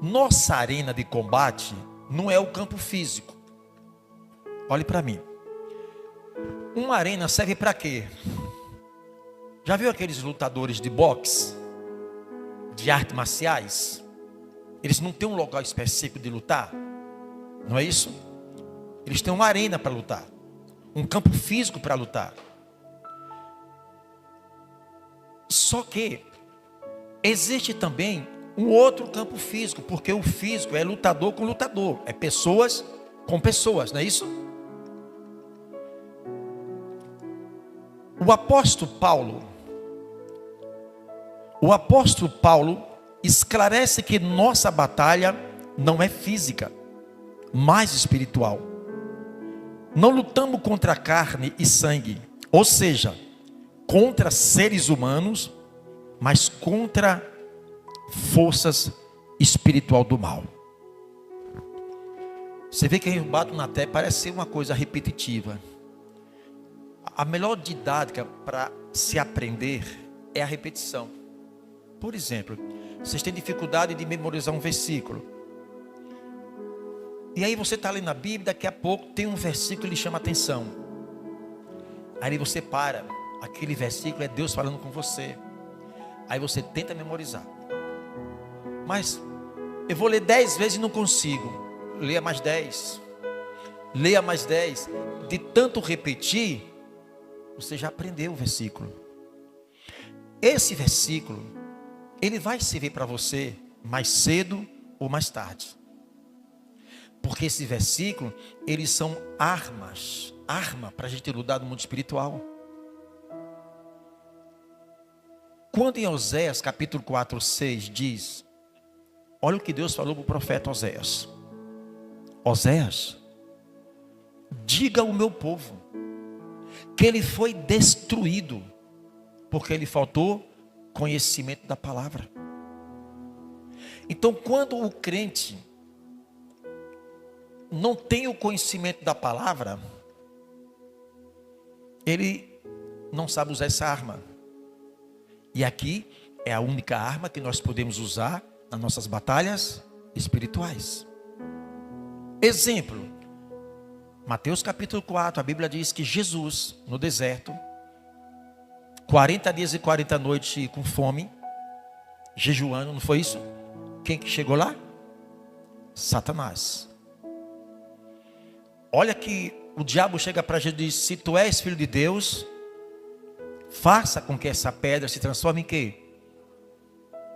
Nossa arena de combate não é o campo físico. Olhe para mim. Uma arena serve para quê? Já viu aqueles lutadores de boxe, de artes marciais? Eles não têm um local específico de lutar, não é isso? Eles têm uma arena para lutar, um campo físico para lutar. Só que existe também um outro campo físico, porque o físico é lutador com lutador, é pessoas com pessoas, não é isso? O apóstolo Paulo esclarece que nossa batalha não é física, mas espiritual. Não lutamos contra carne e sangue, ou seja, contra seres humanos, mas contra forças espiritual do mal. Você vê que eu bato na tecla, parece ser uma coisa repetitiva. A melhor didática para se aprender é a repetição. Por exemplo, vocês têm dificuldade de memorizar um versículo. E aí você está lendo a Bíblia, daqui a pouco tem um versículo que lhe chama a atenção. Aí você para, aquele versículo é Deus falando com você. Aí você tenta memorizar. Mas eu vou ler 10 vezes e não consigo. Leia mais 10. Leia mais 10. De tanto repetir, você já aprendeu o versículo. Esse versículo, ele vai servir para você mais cedo ou mais tarde. Porque esse versículo, eles são armas. Arma para a gente lutar no mundo espiritual. Quando em Oséias capítulo 4, 6 diz, olha o que Deus falou para o profeta Oséias. Oséias, diga ao meu povo que ele foi destruído porque lhe faltou conhecimento da palavra. Então, quando o crente não tem o conhecimento da palavra, ele não sabe usar essa arma. E aqui é a única arma que nós podemos usar nas nossas batalhas espirituais. Exemplo, Mateus capítulo 4, a Bíblia diz que Jesus, no deserto, 40 dias e 40 noites com fome, jejuando, não foi isso? Quem que chegou lá? Satanás. Olha que o diabo chega para Jesus e diz, se tu és filho de Deus, faça com que essa pedra se transforme em quê?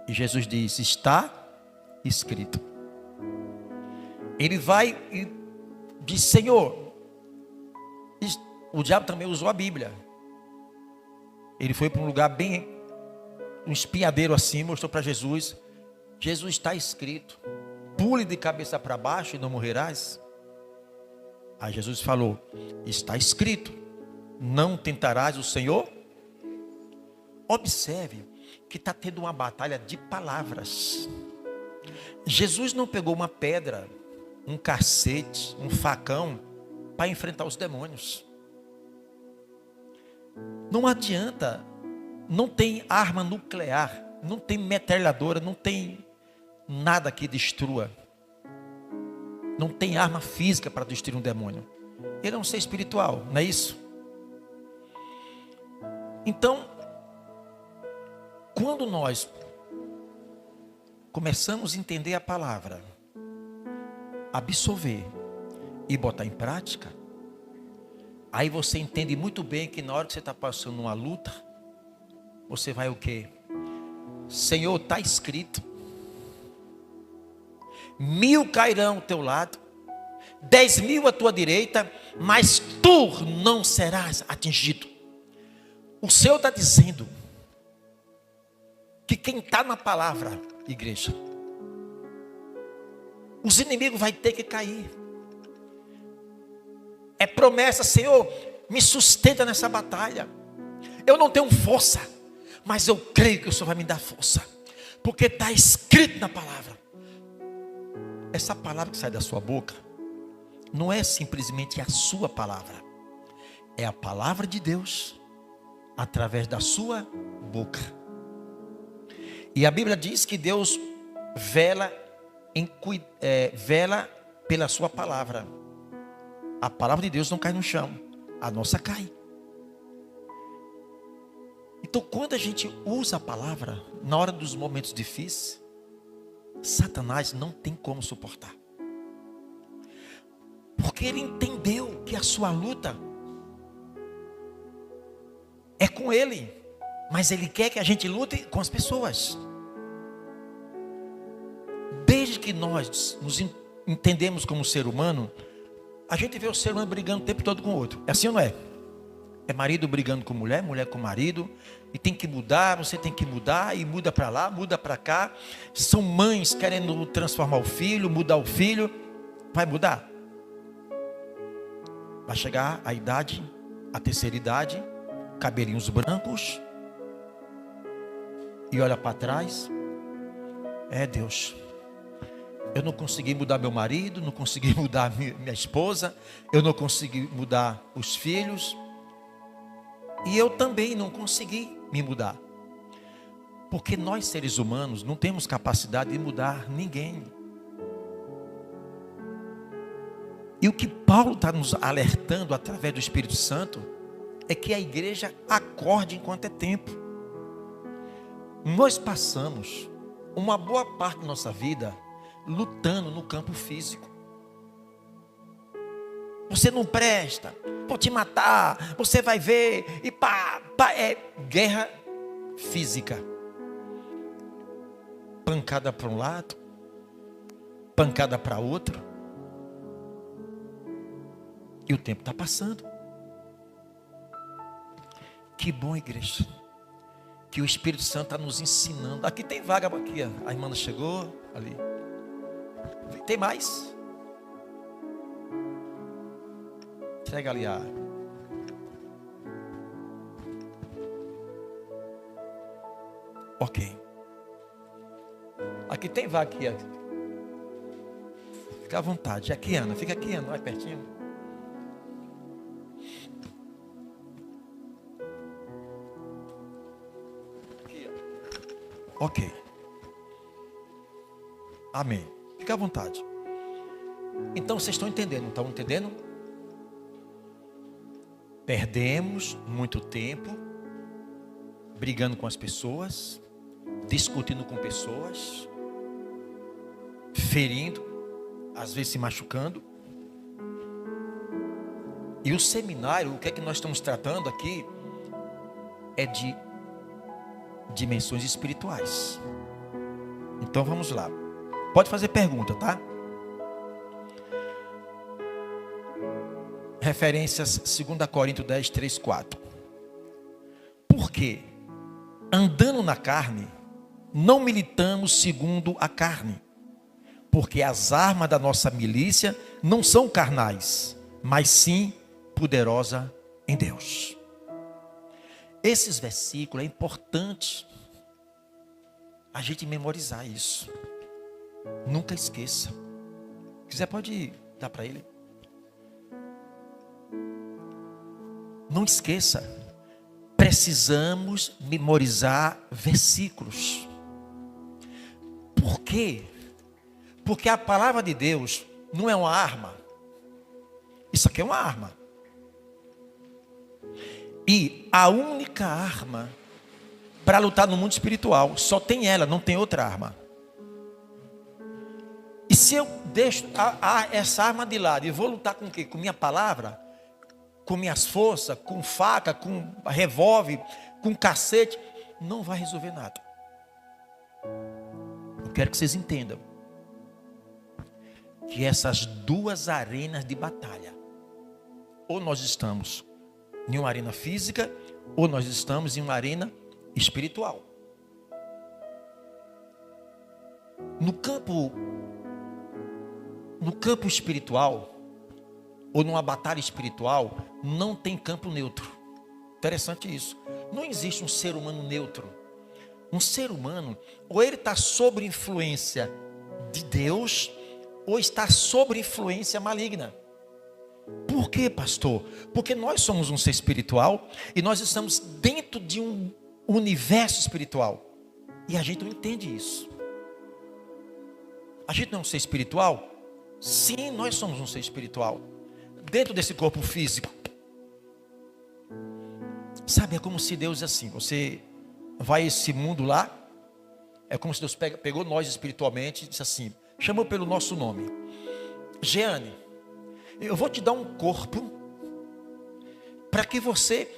E Jesus diz, está escrito. Ele vai e diz, Senhor, o diabo também usou a Bíblia. Ele foi para um lugar bem, um espinhadeiro assim, mostrou para Jesus. Jesus, está escrito, pule de cabeça para baixo e não morrerás. Aí Jesus falou, está escrito, não tentarás o Senhor. Observe que está tendo uma batalha de palavras. Jesus não pegou uma pedra, um cacete, um facão para enfrentar os demônios. Não adianta, não tem arma nuclear, não tem metralhadora, não tem nada que destrua. Não tem arma física para destruir um demônio. Ele é um ser espiritual, não é isso? Então, quando nós começamos a entender a palavra, absorver e botar em prática, aí você entende muito bem que na hora que você está passando uma luta, você vai o quê? Senhor, está escrito, 1000 cairão ao teu lado, 10.000 à tua direita, mas tu não serás atingido. O Senhor está dizendo que quem está na palavra, igreja, os inimigos vão ter que cair. É promessa, Senhor, me sustenta nessa batalha. Eu não tenho força, mas eu creio que o Senhor vai me dar força, porque está escrito na palavra. Essa palavra que sai da sua boca não é simplesmente a sua palavra, é a palavra de Deus através da sua boca. E a Bíblia diz que Deus vela vela pela sua palavra. A palavra de Deus não cai no chão, a nossa cai. Então, quando a gente usa a palavra, na hora dos momentos difíceis, Satanás não tem como suportar. Porque ele entendeu que a sua luta é com ele, mas ele quer que a gente lute com as pessoas. Desde que nós nos entendemos como ser humano, a gente vê o ser humano brigando o tempo todo com o outro. É assim ou não é? É marido brigando com mulher, mulher com marido, e tem que mudar, você tem que mudar, e muda para lá, muda para cá. São mães querendo transformar o filho, mudar o filho. Vai mudar? Vai chegar a idade, a terceira idade, cabelinhos brancos, e olha para trás. Deus, eu não consegui mudar meu marido, não consegui mudar minha esposa, eu não consegui mudar os filhos, e eu também não consegui me mudar. Porque nós, seres humanos, não temos capacidade de mudar ninguém. E o que Paulo está nos alertando através do Espírito Santo é que a igreja acorde enquanto é tempo. Nós passamos uma boa parte da nossa vida lutando no campo físico. Você não presta, vou te matar, você vai ver, e pá, é guerra física. Pancada para um lado, pancada para outro. E o tempo está passando. Que bom, igreja, que o Espírito Santo está nos ensinando. Aqui tem vaga, aqui, a irmã chegou ali. Tem mais? Entrega ali a... Ok. Aqui tem vaga aqui. Fica à vontade. Aqui, Ana. Fica aqui, Ana. Vai pertinho. Aqui, ó. Ok. Amém. Fica à vontade. Então vocês estão entendendo? Não estão entendendo? Perdemos muito tempo brigando com as pessoas, discutindo com pessoas, ferindo, às vezes se machucando. E o seminário, o que é que nós estamos tratando aqui, é de dimensões espirituais. Então vamos lá. Pode fazer pergunta, tá? Referências 2 Coríntios 10, 3, 4. Porque, andando na carne, não militamos segundo a carne. Porque as armas da nossa milícia não são carnais, mas sim poderosas em Deus. Esses versículos é importante a gente memorizar isso. Nunca esqueça. Se quiser pode dar para ele. Não esqueça, precisamos memorizar versículos. Por quê? Porque a palavra de Deus não é uma arma. Isso aqui é uma arma. E a única arma para lutar no mundo espiritual, só tem ela, não tem outra arma. E se eu deixo essa arma de lado e vou lutar com o quê? Com minha palavra? Com minhas forças, com faca, com revólver, com cacete, não vai resolver nada. Eu quero que vocês entendam que essas duas arenas de batalha, ou nós estamos em uma arena física, ou nós estamos em uma arena espiritual. No campo espiritual, ou numa batalha espiritual, não tem campo neutro. Interessante isso. Não existe um ser humano neutro. Um ser humano, ou ele está sob influência de Deus, ou está sob influência maligna. Por quê, pastor? Porque nós somos um ser espiritual, e nós estamos dentro de um universo espiritual. E a gente não entende isso. A gente não é um ser espiritual? Sim, nós somos um ser espiritual. Dentro desse corpo físico. Sabe, é como se Deus, assim, você vai a esse mundo lá, é como se Deus pegou nós espiritualmente e disse assim, chamou pelo nosso nome. Jeane, eu vou te dar um corpo para que você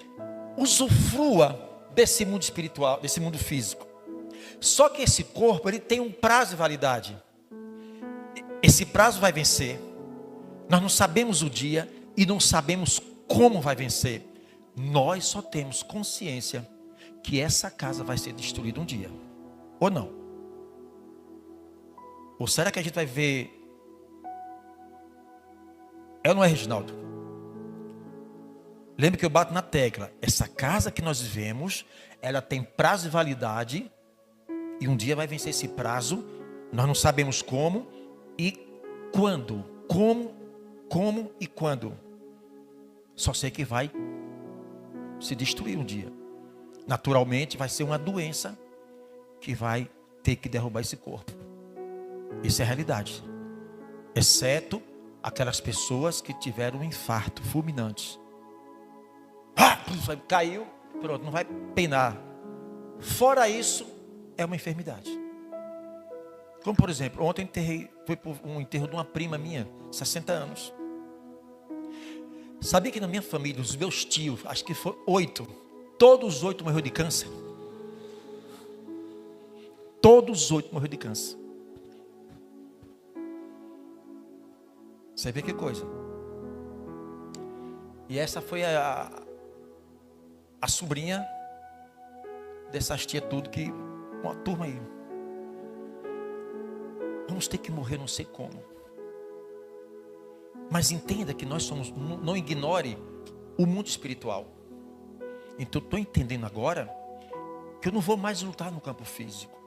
usufrua desse mundo espiritual, desse mundo físico. Só que esse corpo, ele tem um prazo de validade. Esse prazo vai vencer. Nós não sabemos o dia e não sabemos como vai vencer. Nós só temos consciência que essa casa vai ser destruída um dia. Ou não? Ou será que a gente vai ver? É ou não é, Reginaldo? Lembre que eu bato na tecla. Essa casa que nós vivemos, ela tem prazo de validade. E um dia vai vencer esse prazo. Nós não sabemos como e quando. Como e quando. Só sei que vai se destruir um dia. Naturalmente vai ser uma doença que vai ter que derrubar esse corpo. Isso é a realidade. Exceto aquelas pessoas que tiveram um infarto fulminante. Caiu, pronto, não vai penar. Fora isso, é uma enfermidade. Como por exemplo, ontem fui para um enterro de uma prima minha, 60 anos. Sabia que na minha família, os meus tios, acho que foram 8, todos os 8 morreram de câncer. Todos os 8 morreram de câncer. Você vê que coisa. E essa foi a sobrinha dessas tias tudo que, uma turma aí. Vamos ter que morrer não sei como. Mas entenda que nós somos, não ignore o mundo espiritual. Então eu estou entendendo agora que eu não vou mais lutar no campo físico.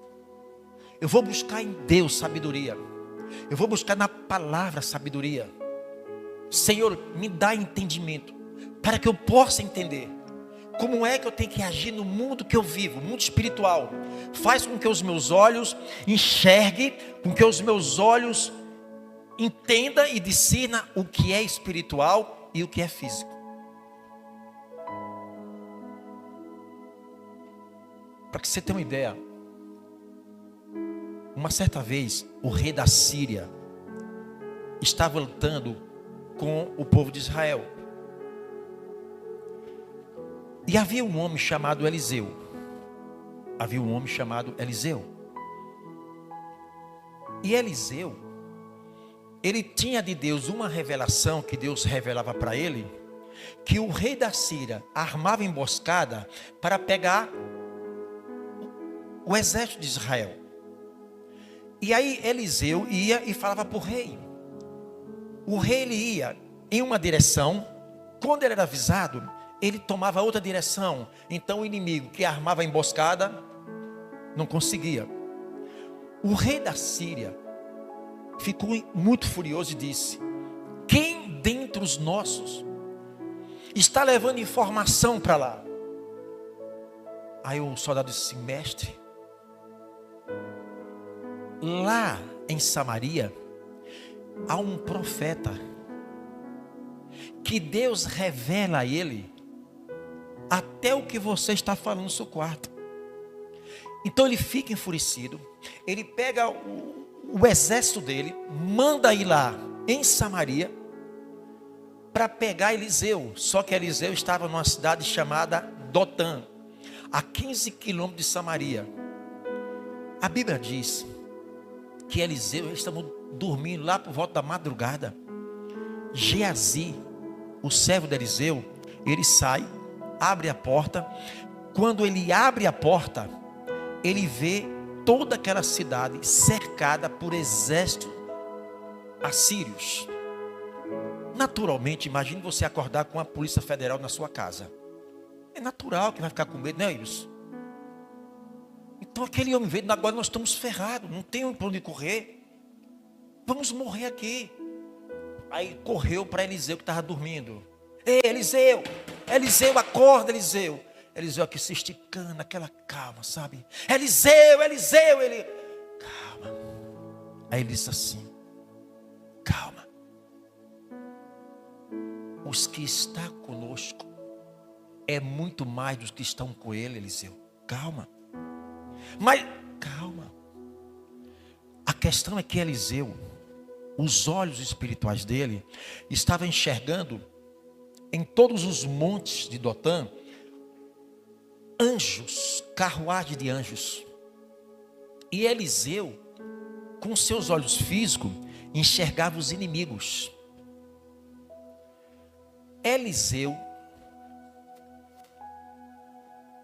Eu vou buscar em Deus sabedoria. Eu vou buscar na palavra sabedoria. Senhor, me dá entendimento para que eu possa entender como é que eu tenho que agir no mundo que eu vivo, mundo espiritual. Faz com que os meus olhos enxerguem, com que os meus olhos entenda e discina o que é espiritual e o que é físico. Para que você tenha uma ideia, uma certa vez o rei da Síria estava lutando com o povo de Israel. E havia um homem chamado Eliseu. E Eliseu, ele tinha de Deus uma revelação que Deus revelava para ele, que o rei da Síria armava emboscada para pegar o exército de Israel. E aí Eliseu ia e falava para o rei. O rei ele ia em uma direção, quando ele era avisado, ele tomava outra direção. Então o inimigo que armava a emboscada não conseguia. O rei da Síria ficou muito furioso e disse: quem dentre os nossos está levando informação para lá? Aí o soldado disse: mestre, lá em Samaria há um profeta que Deus revela a ele até o que você está falando no seu quarto. Então ele fica enfurecido. Ele pega o exército dele, manda ir lá em Samaria para pegar Eliseu. Só que Eliseu estava numa cidade chamada Dotã, a 15 quilômetros de Samaria. A Bíblia diz que Eliseu, eles estavam dormindo lá por volta da madrugada. Geazi, o servo de Eliseu, ele sai, abre a porta. Quando ele abre a porta, ele vê toda aquela cidade cercada por exércitos assírios. Naturalmente, imagine você acordar com a Polícia Federal na sua casa. É natural que vai ficar com medo, não é isso? Então aquele homem veio: agora nós estamos ferrados, não tem para onde correr, vamos morrer aqui. Aí correu para Eliseu que estava dormindo. Ei, Eliseu, acorda, Eliseu. Eliseu aqui se esticando, aquela calma, sabe? Eliseu, ele, calma. Aí ele disse assim: calma. Os que estão conosco é muito mais dos que estão com ele, Eliseu. Calma. Mas, calma. A questão é que Eliseu, os olhos espirituais dele, estavam enxergando em todos os montes de Dotã, anjos, carruagem de anjos. E Eliseu, com seus olhos físicos, enxergava os inimigos. Eliseu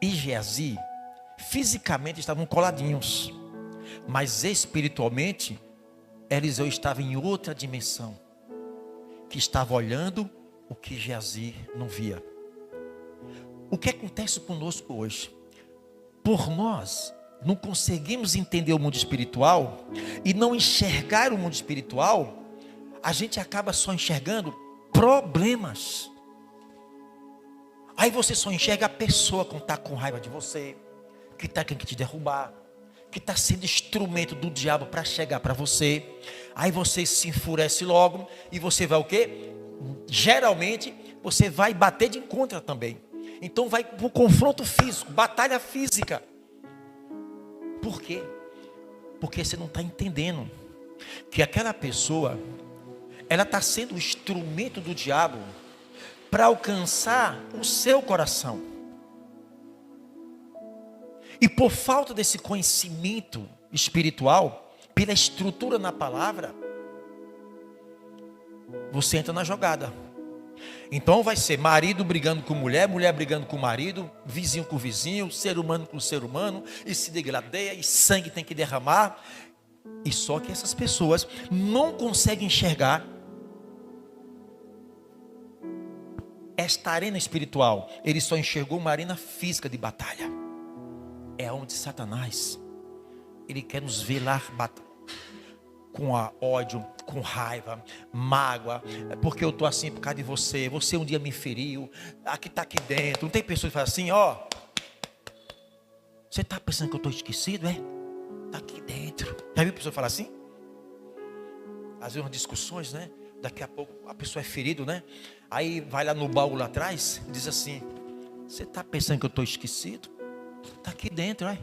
e Geazi fisicamente estavam coladinhos, mas espiritualmente Eliseu estava em outra dimensão, que estava olhando o que Geazi não via. O que acontece conosco hoje? Por nós não conseguimos entender o mundo espiritual e não enxergar o mundo espiritual, a gente acaba só enxergando problemas. Aí você só enxerga a pessoa que está com raiva de você, que está querendo te derrubar, que está sendo instrumento do diabo para chegar para você. Aí você se enfurece logo e você vai o quê? Geralmente você vai bater de encontro também. Então vai para o confronto físico, batalha física. Por quê? Porque você não está entendendo que aquela pessoa, ela está sendo o instrumento do diabo para alcançar o seu coração. E por falta desse conhecimento espiritual, pela estrutura na palavra, você entra na jogada. Então vai ser marido brigando com mulher, mulher brigando com marido, vizinho com vizinho, ser humano com ser humano, e se degradeia, e sangue tem que derramar. E só que essas pessoas não conseguem enxergar esta arena espiritual. Ele só enxergou uma arena física de batalha. É onde Satanás, ele quer nos ver lá com ódio, com raiva, mágoa, porque eu estou assim por causa de você, você um dia me feriu, aqui está aqui dentro. Não tem pessoas que falam assim, ó, você está pensando que eu estou esquecido, é? Está aqui dentro. Já viu a pessoa falar assim? Às vezes umas discussões, né? Daqui a pouco a pessoa é ferida, né? Aí vai lá no baú lá atrás e diz assim, você está pensando que eu estou esquecido? Está aqui dentro, é?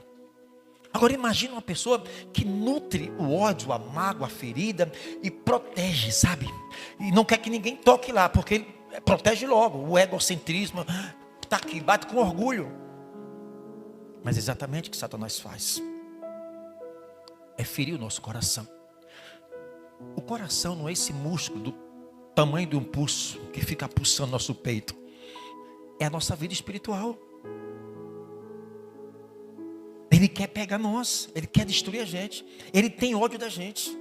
Agora imagina uma pessoa que nutre o ódio, a mágoa, a ferida e protege, sabe? E não quer que ninguém toque lá, porque ele protege logo. O egocentrismo está aqui, bate com orgulho. Mas exatamente o que Satanás faz é ferir o nosso coração. O coração não é esse músculo do tamanho de um pulso que fica pulsando nosso peito. É a nossa vida espiritual. Ele quer pegar nós, ele quer destruir a gente, ele tem ódio da gente.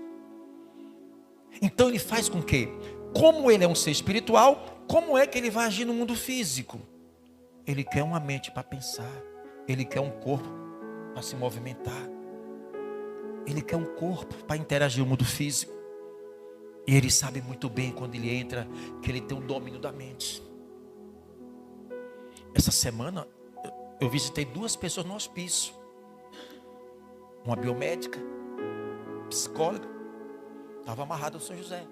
Então ele faz com que, como ele é um ser espiritual, como é que ele vai agir no mundo físico? Ele quer uma mente para pensar, ele quer um corpo para se movimentar, ele quer um corpo para interagir no mundo físico. E ele sabe muito bem quando ele entra, que ele tem o domínio da mente. Essa semana eu visitei 2 pessoas no hospício. Uma biomédica, psicóloga, estava amarrada no São José.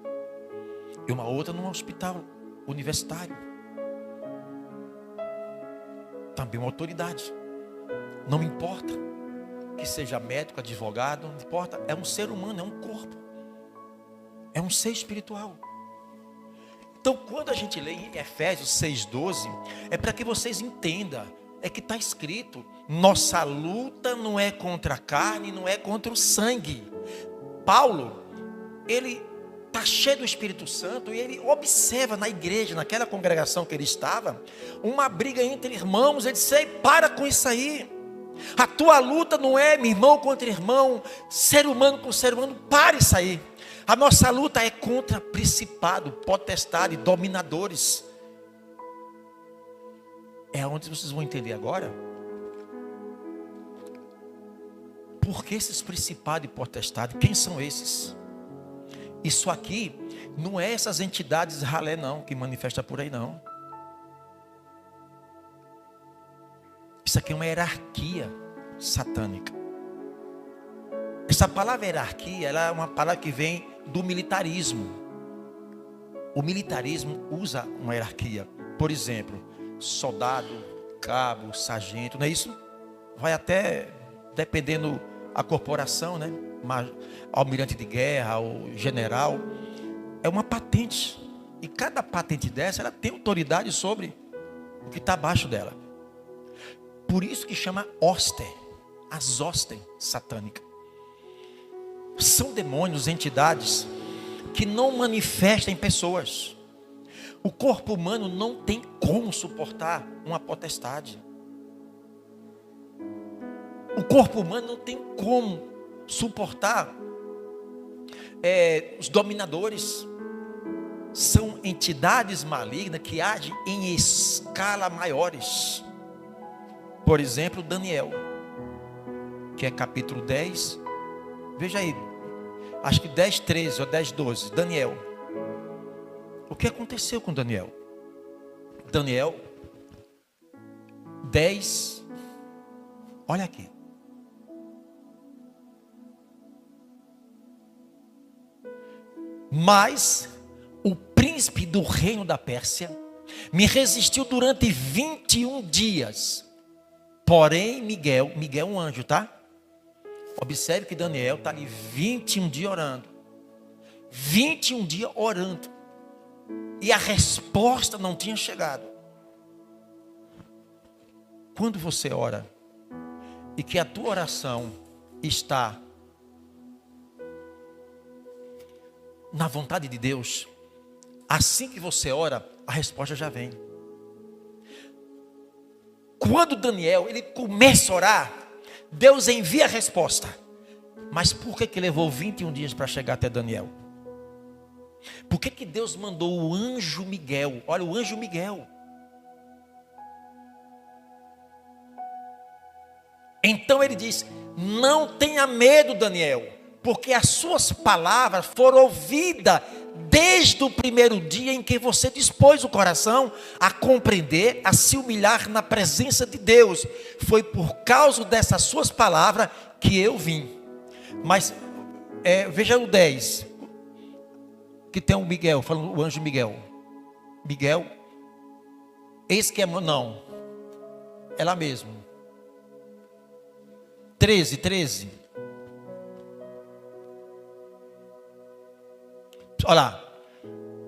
E uma outra num hospital universitário. Também uma autoridade. Não importa que seja médico, advogado, não importa. É um ser humano, é um corpo. É um ser espiritual. Então quando a gente lê em Efésios 6,12, é para que vocês entendam. É que está escrito, nossa luta não é contra a carne, não é contra o sangue. Paulo, ele está cheio do Espírito Santo e ele observa na igreja, naquela congregação que ele estava, uma briga entre irmãos. Ele disse, para com isso aí. A tua luta não é irmão contra irmão, ser humano com ser humano, para isso aí. A nossa luta é contra principado, potestade, dominadores. É onde vocês vão entender agora por que esses principados e potestades, quem são esses? Isso aqui não é essas entidades ralé não, que manifesta por aí não. Isso aqui é uma hierarquia satânica. Essa palavra hierarquia, ela é uma palavra que vem do militarismo. O militarismo usa uma hierarquia. Por exemplo, soldado, cabo, sargento, não é isso? Vai até, dependendo a corporação, né? Almirante de guerra, ou general. É uma patente. E cada patente dessa, ela tem autoridade sobre o que está abaixo dela. Por isso que chama hoster. As hostes satânicas. São demônios, entidades que não manifestam em pessoas. O corpo humano não tem como suportar uma potestade. O corpo humano não tem como suportar os dominadores. São entidades malignas que agem em escala maiores. Por exemplo, Daniel, que é capítulo 10. Veja aí, acho que 10, 13 ou 10, 12. Daniel. O que aconteceu com Daniel? Daniel 10. Olha aqui. Mas o príncipe do reino da Pérsia me resistiu durante 21 dias. Porém, Miguel é um anjo, tá? Observe que Daniel está ali 21 dias orando. 21 dias orando. E a resposta não tinha chegado. Quando você ora e que a tua oração está na vontade de Deus, assim que você ora, a resposta já vem. Quando Daniel ele começa a orar, Deus envia a resposta. Mas por que levou 21 dias para chegar até Daniel? Por que Deus mandou o anjo Miguel? Olha, o anjo Miguel. Então ele diz: não tenha medo, Daniel, porque as suas palavras foram ouvidas desde o primeiro dia em que você dispôs o coração a compreender, a se humilhar na presença de Deus. Foi por causa dessas suas palavras que eu vim. Mas veja o 10, que tem o Miguel, falando o anjo Miguel. Miguel, eis que é, não, é lá mesmo. 13. Olha lá.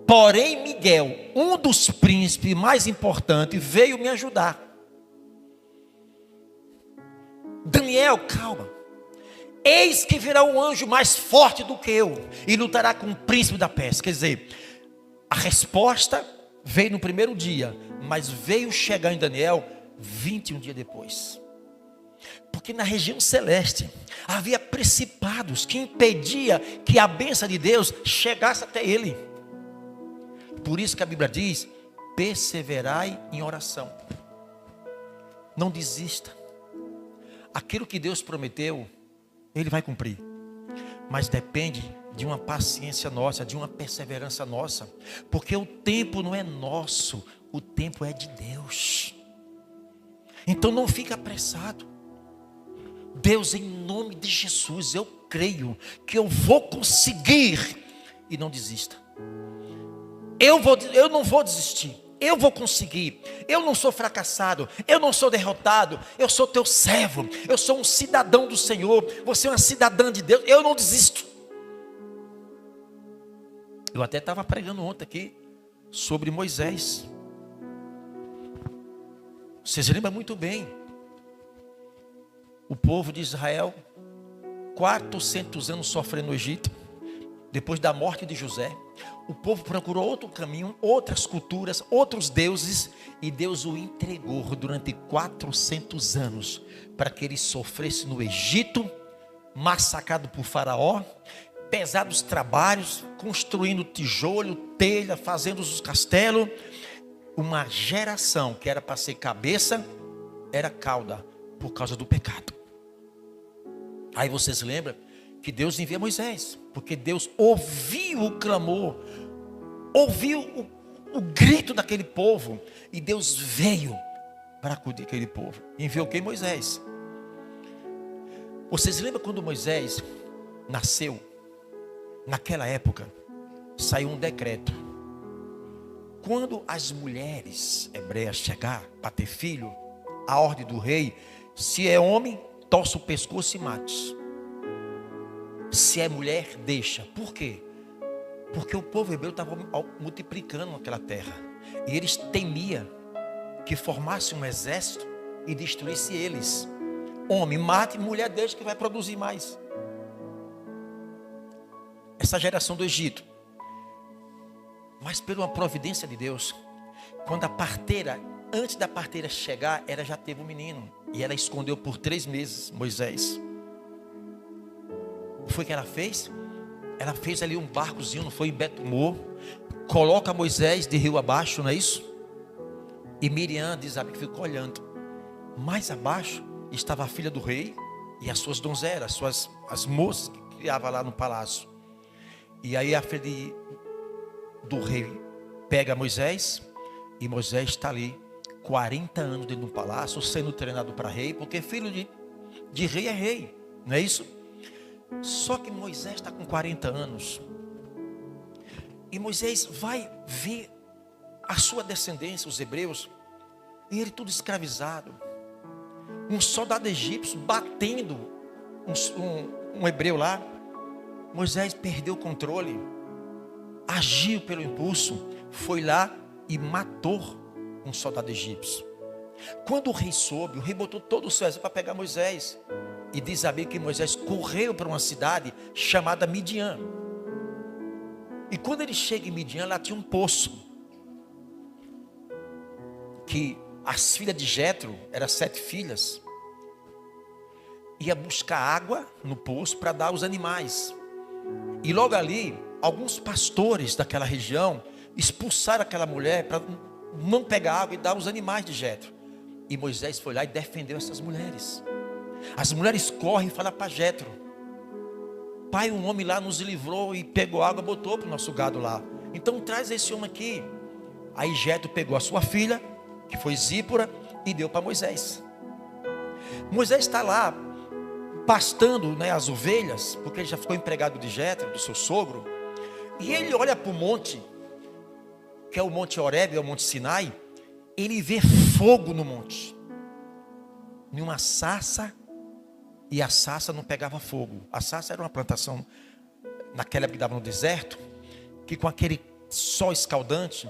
Porém Miguel, um dos príncipes mais importantes, veio me ajudar. Daniel, calma. Eis que virá um anjo mais forte do que eu e lutará com o príncipe da Pérsia. Quer dizer, a resposta veio no primeiro dia, mas veio chegar em Daniel 21 dias depois. Porque na região celeste havia principados que impedia que a bênção de Deus chegasse até ele. Por isso que a Bíblia diz: perseverai em oração. Não desista. Aquilo que Deus prometeu, Ele vai cumprir. Mas depende de uma paciência nossa, de uma perseverança nossa. Porque o tempo não é nosso, o tempo é de Deus. Então não fique apressado. Deus, em nome de Jesus, eu creio que eu vou conseguir. E não desista. Eu não vou desistir. Eu vou conseguir. Eu não sou fracassado. Eu não sou derrotado. Eu sou teu servo. Eu sou um cidadão do Senhor. Você é uma cidadã de Deus. Eu não desisto. Eu até estava pregando ontem aqui sobre Moisés. Vocês lembram muito bem. O povo de Israel, 400 anos sofrendo no Egito. Depois da morte de José, o povo procurou outro caminho, outras culturas, outros deuses, e Deus o entregou durante 400 anos, para que ele sofresse no Egito, massacrado por Faraó, pesados trabalhos, construindo tijolo, telha, fazendo os castelos. Uma geração que era para ser cabeça, era cauda, por causa do pecado. Aí vocês lembram que Deus envia Moisés, porque Deus ouviu o clamor, ouviu o grito daquele povo, e Deus veio para acudir aquele povo. Enviou quem? Moisés. Vocês lembram quando Moisés nasceu, naquela época, saiu um decreto. Quando as mulheres hebreias chegar para ter filho, a ordem do rei, se é homem, torce o pescoço e mate. Se é mulher, deixa. Por quê? Porque o povo hebreu estava multiplicando naquela terra. E eles temiam que formasse um exército e destruísse eles. Homem mate, mulher deixa, que vai produzir mais. Essa geração do Egito. Mas por uma providência de Deus, quando a parteira, antes da parteira chegar, ela já teve um menino. E ela escondeu por 3 meses Moisés. O que foi que ela fez? Ela fez ali um barcozinho, não foi, em Betumor. Coloca Moisés de rio abaixo, não é isso? E Miriam diz que ficou olhando. Mais abaixo estava a filha do rei e as suas donzelas, as moças que criava lá no palácio. E aí a filha do rei pega Moisés, e Moisés está ali 40 anos dentro do palácio, sendo treinado para rei, porque filho de rei é rei, não é isso? Só que Moisés está com 40 anos, e Moisés vai ver a sua descendência, os hebreus, e ele tudo escravizado, um soldado egípcio batendo um hebreu lá. Moisés perdeu o controle, agiu pelo impulso, foi lá e matou um soldado egípcio. Quando o rei soube, o rei botou todo o seu exército para pegar Moisés. E diz a Bíblia que Moisés correu para uma cidade chamada Midian. E quando ele chega em Midian, lá tinha um poço. Que as filhas de Jetro, eram 7 filhas, ia buscar água no poço para dar aos animais. E logo ali, alguns pastores daquela região expulsaram aquela mulher para não pegar água e dar aos animais de Jetro. E Moisés foi lá e defendeu essas mulheres. As mulheres correm e falam para Jetro: pai, um homem lá nos livrou e pegou água e botou para o nosso gado lá. Então traz esse homem aqui. Aí Jetro pegou a sua filha, que foi Zípora, e deu para Moisés. Moisés está lá pastando, né, as ovelhas, porque ele já ficou empregado de Jetro, do seu sogro. E ele olha para o monte, que é o Monte Horebe, é o Monte Sinai. Ele vê fogo no monte, em uma sarça, e a sarça não pegava fogo. A sarça era uma plantação, naquela época que dava no deserto, que com aquele sol escaldante,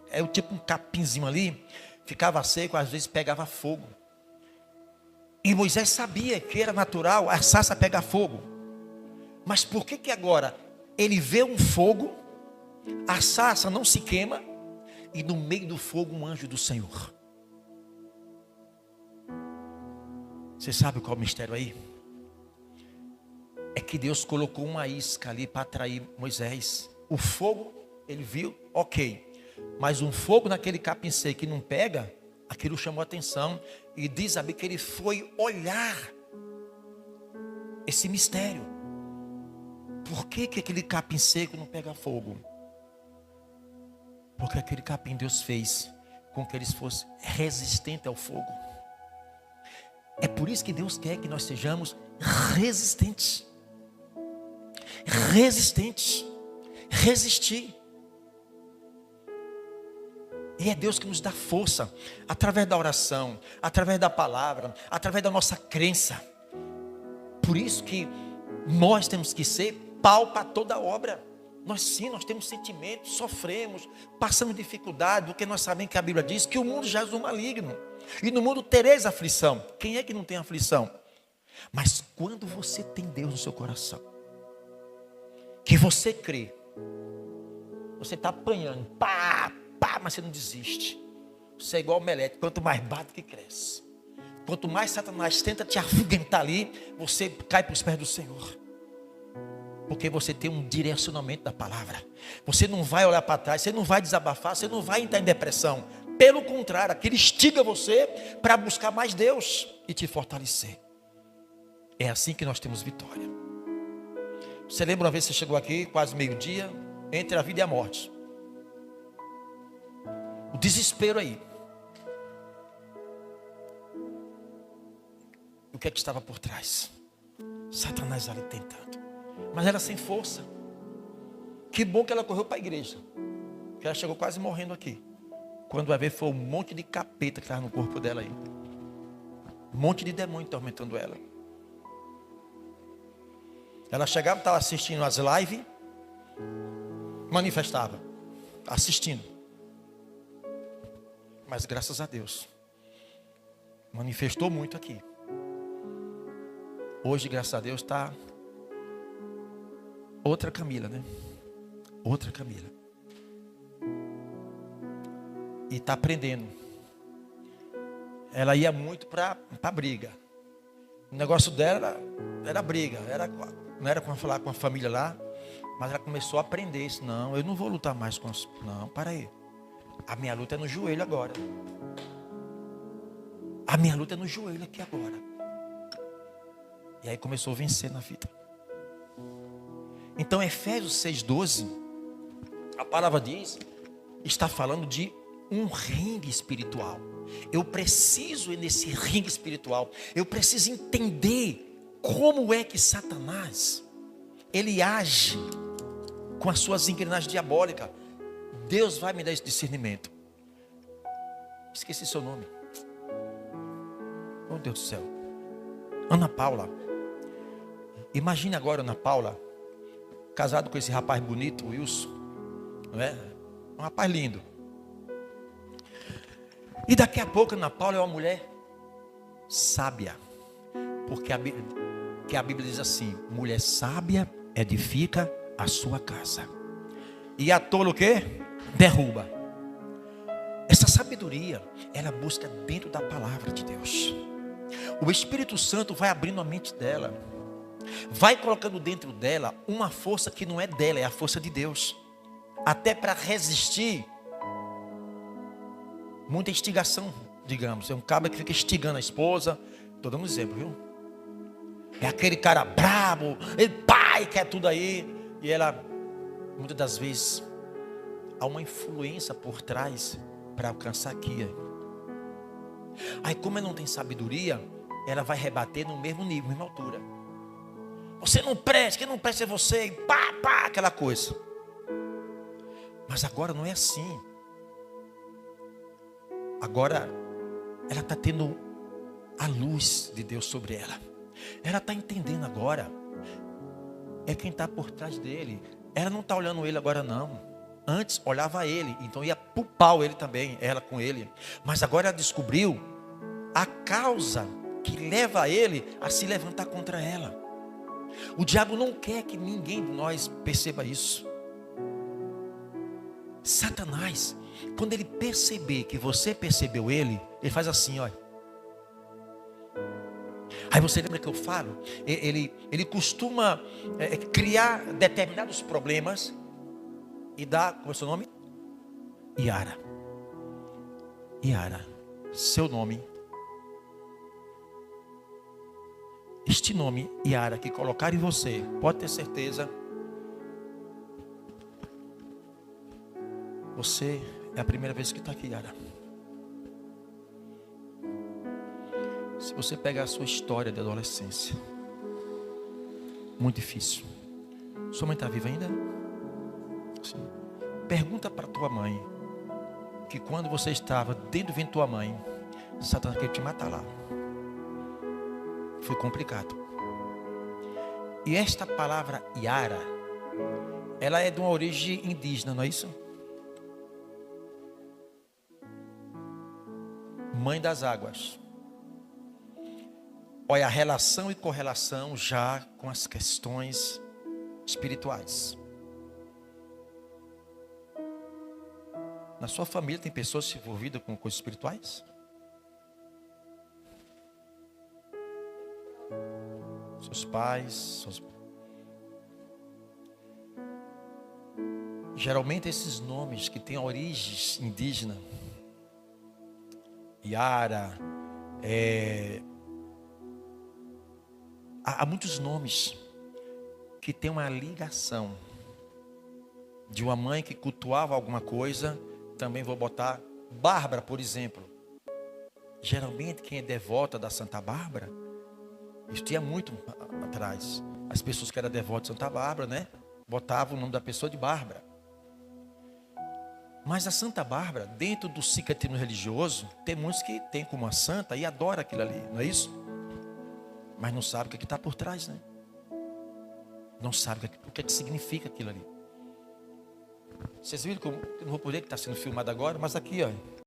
é o tipo um capinzinho ali, ficava seco, às vezes pegava fogo. E Moisés sabia que era natural a sarça pegar fogo. Mas por que agora ele vê um fogo, a sarça não se queima, e no meio do fogo um anjo do Senhor? Você sabe qual é o mistério aí? É que Deus colocou uma isca ali para atrair Moisés. O fogo, ele viu, ok. Mas um fogo naquele capim seco que não pega, aquilo chamou a atenção. E diz a Bíblia que ele foi olhar esse mistério. Por que aquele capim seco não pega fogo? Porque aquele capim Deus fez com que eles fossem resistentes ao fogo. É por isso que Deus quer que nós sejamos resistentes. Resistentes. Resistir. E é Deus que nos dá força, através da oração, através da palavra, através da nossa crença. Por isso que nós temos que ser pau para toda obra. Nós temos sentimentos, sofremos, passamos dificuldade, porque nós sabemos que a Bíblia diz que o mundo jaz no maligno. E no mundo tereis aflição. Quem é que não tem aflição? Mas quando você tem Deus no seu coração, que você crê, você está apanhando, pá, mas você não desiste. Você é igual omelete, quanto mais bate que cresce. Quanto mais Satanás tenta te afugentar ali, você cai para os pés do Senhor. Porque você tem um direcionamento da palavra. Você não vai olhar para trás, você não vai desabafar, você não vai entrar em depressão. Pelo contrário, aquilo instiga você para buscar mais Deus e te fortalecer. É assim que nós temos vitória. Você lembra uma vez que você chegou aqui, quase meio-dia, entre a vida e a morte? O desespero aí. O que é que estava por trás? Satanás ali tentando. Mas era sem força. Que bom que ela correu para a igreja. Que ela chegou quase morrendo aqui. Quando vai ver, foi um monte de capeta que estava no corpo dela aí. Um monte de demônio tormentando ela. Ela chegava, estava assistindo as lives, manifestava, assistindo. Mas graças a Deus, manifestou muito aqui. Hoje, graças a Deus, está outra Camila, né? Outra Camila. E está aprendendo. Ela ia muito para briga. O negócio dela era briga. Não era com falar com a família lá. Mas ela começou a aprender isso. Não, eu não vou lutar mais com as... Não, para aí. A minha luta é no joelho agora. A minha luta é no joelho aqui agora. E aí começou a vencer na vida. Então Efésios 6,12, a palavra diz, está falando de um ringue espiritual. Eu preciso ir nesse ringue espiritual. Eu preciso entender como é que Satanás, ele age com as suas engrenagens diabólicas. Deus vai me dar esse discernimento. Esqueci seu nome. Oh Deus do céu. Ana Paula. Imagine agora Ana Paula, casado com esse rapaz bonito, Wilson. Não é? Um rapaz lindo. E daqui a pouco Ana Paula é uma mulher sábia. Porque a Bíblia diz assim: mulher sábia edifica a sua casa. E a tola o quê? Derruba. Essa sabedoria, ela busca dentro da palavra de Deus. O Espírito Santo vai abrindo a mente dela. Vai colocando dentro dela uma força que não é dela, é a força de Deus. Até para resistir muita instigação, digamos. É um cabra que fica instigando a esposa. Estou dando um exemplo, viu? É aquele cara brabo, ele pai, quer tudo aí. E ela, muitas das vezes, há uma influência por trás para alcançar aqui. Aí como ela não tem sabedoria, ela vai rebater no mesmo nível, mesma altura. Você não presta, quem não presta é você, e pá, pá, aquela coisa. Mas agora não é assim. Agora ela está tendo a luz de Deus sobre ela. Ela está entendendo agora. É quem está por trás dele. Ela não está olhando ele agora não. Antes olhava ele, então ia pro pau ele também, ela com ele. Mas agora ela descobriu a causa que leva ele a se levantar contra ela. O diabo não quer que ninguém de nós perceba isso. Satanás, quando ele perceber que você percebeu ele faz assim, olha. Aí você lembra que eu falo? Ele costuma criar determinados problemas e dar, como é o seu nome? Yara. Yara, seu nome. Este nome, Yara, que colocar em você, pode ter certeza, você é a primeira vez que está aqui, Yara. Se você pegar a sua história de adolescência, muito difícil. Sua mãe está viva ainda? Sim. Pergunta para tua mãe que quando você estava dentro do ventre de tua mãe, Satanás queria te matar lá. Foi complicado. E esta palavra Yara, ela é de uma origem indígena, não é isso? Mãe das águas. Olha a relação e correlação já com as questões espirituais. Na sua família tem pessoas envolvidas com coisas espirituais? Seus pais, geralmente esses nomes que têm origens indígenas, Yara, há muitos nomes que têm uma ligação de uma mãe que cultuava alguma coisa. Também vou botar Bárbara, por exemplo. Geralmente quem é devota da Santa Bárbara, isso tinha muito atrás, As pessoas que eram devotas de Santa Bárbara, né? Botavam o nome da pessoa de Bárbara. Mas a Santa Bárbara, dentro do sincretismo religioso, tem muitos que tem como uma santa e adora aquilo ali, não é isso? Mas não sabe o que está por trás, né? Não sabe o que significa aquilo ali. Vocês viram que eu não vou poder que está sendo filmado agora, mas aqui, ó.